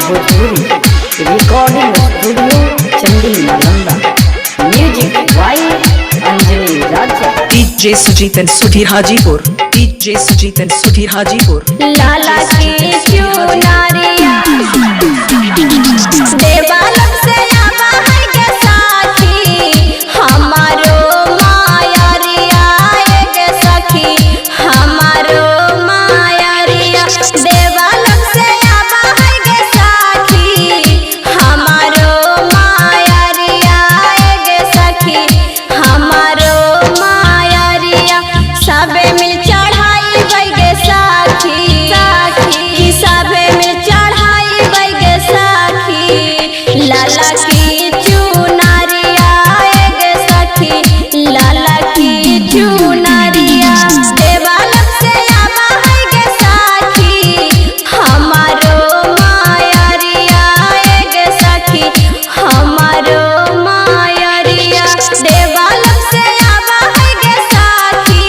Bhojpuri recording studio Chandi Nalanda. Music by Anjani Raja. DJ Sujeet and Sudhir Hajipur. DJ Sujeet and Sudhir Hajipur. लाला की चुनरिया देवालक से आवा है के साथी हमारो मायरिया के सखी हमारो मायरिया देवालक से आवा है के साथी हमारो मायरिया के सखी हमारो मायरिया सबे मिल चढ़ाई बैगे साथी साथी सबे मिल चढ़ाई बैगे साथी लाला की चुनरिया गे सखी लाला की चुनरिया देवालक से आवा है गे साथी हमारो मायरिया गे सखी हमारो मायरिया देवालक से आवा है गे साथी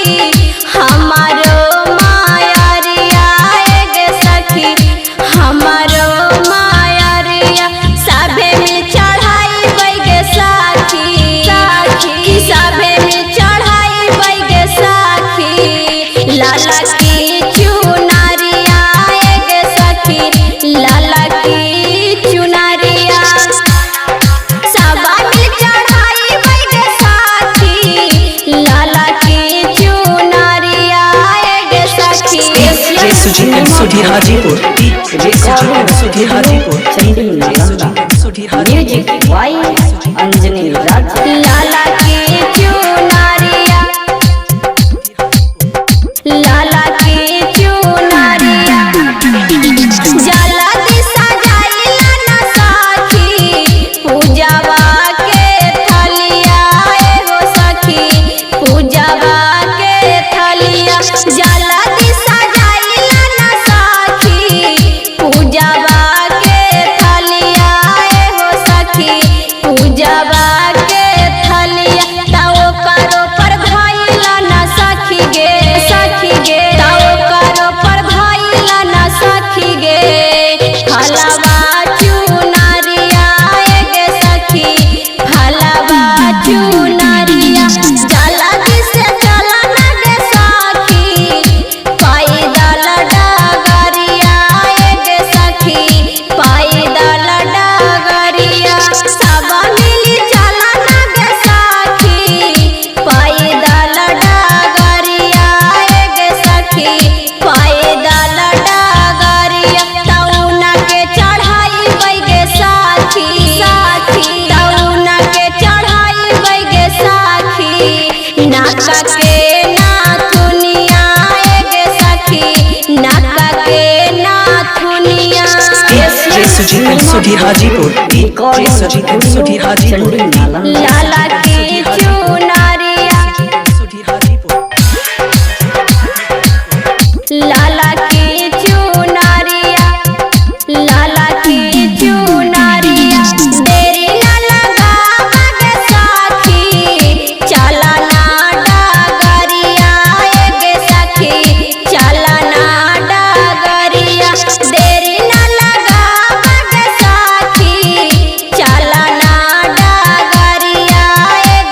हमारो मायरिया गे सखी हमारो मायरिया सबे मिल चढ़ाई बैगे साथी साथी सबे मिल चढ़ाई बैगे साथी लाला की चुनरिया गे सखी लाला की चुनरिया सबा मिल चढ़ाई बैगे साथी लाला की चुनरिया गे सखी DJ Sujeet and Sudhir Hajipur. DJ Sujeet and Sudhir Hajipur. Chandi Nalanda. Sudhir Hajipur. Music by Anjani Raja. लाला की चुनरिया लाला की चुनरिया जला दिशा जाइला ना साथी पूजावा के थलिया हो सखी पूजावा के थलिया जला दिशा जाइला ना साथी पूजावा के थलिया हो सखी पूजावा के थलिया ताओ करो पर धइला ना सखी गे ताओ करो पर धइला ना सखी गे फलवा चुनरिया गे सखी फलवा चुनरिया जला दिसे चला ना गे सखी पैदल डगरिया गे सखी पैदल डगरिया सब मिली चला ना गे सखी पैदल डगरिया गे सखी पैदल डगरिया तौना के चढ़ाई बैगे साथी साथी तौना के चढ़ाई बैगे साथी नाका के नाथुनिया गे सखी नाका के नाथुनिया DJ Sujeet and Sudhir Hajipur. DJ Sujeet and Sudhir Hajipur. Chandi Nalanda. लाला की चुनरिया सुधीर हाजीपुर। लाला की चुनरिया लाला की चुनरिया देरी ना लगावा गे साथी चला ना डगरिया गे सखी चला ना डगरिया देरी ना लगावा गे साथी चला ना डगरिया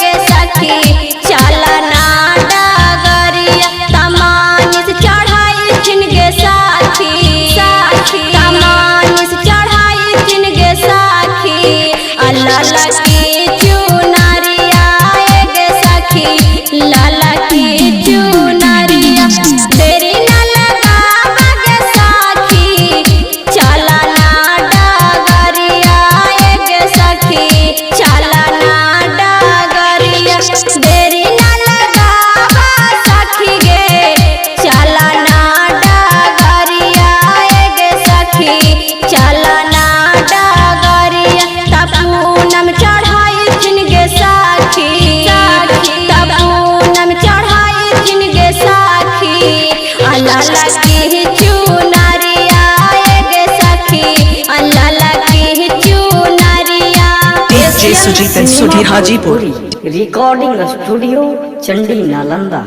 गे सखी चला ना डगरिया तमानिस चढ़ाई छिनगे साथी साथी तमानिस चढ़ाई छिनगे साथी लाला की चुनरिया गे सखी लाला की चुनरिया देरी ना लगावा गे साथी चला ना डगरिया गे सखी चला ना डगरिया देरी ना लगावा सखी गे चला ना डगरिया गे सखी चला ना डगरिया तपूनम चढ़ाई छिनगे साथी तपूनम चढ़ाई छिनगे साथी लाला की चुनरिया गे सखी लाला की चुनरिया DJ Sujeet and Sudhir Hajipur. Recording studio Chandi Nalanda.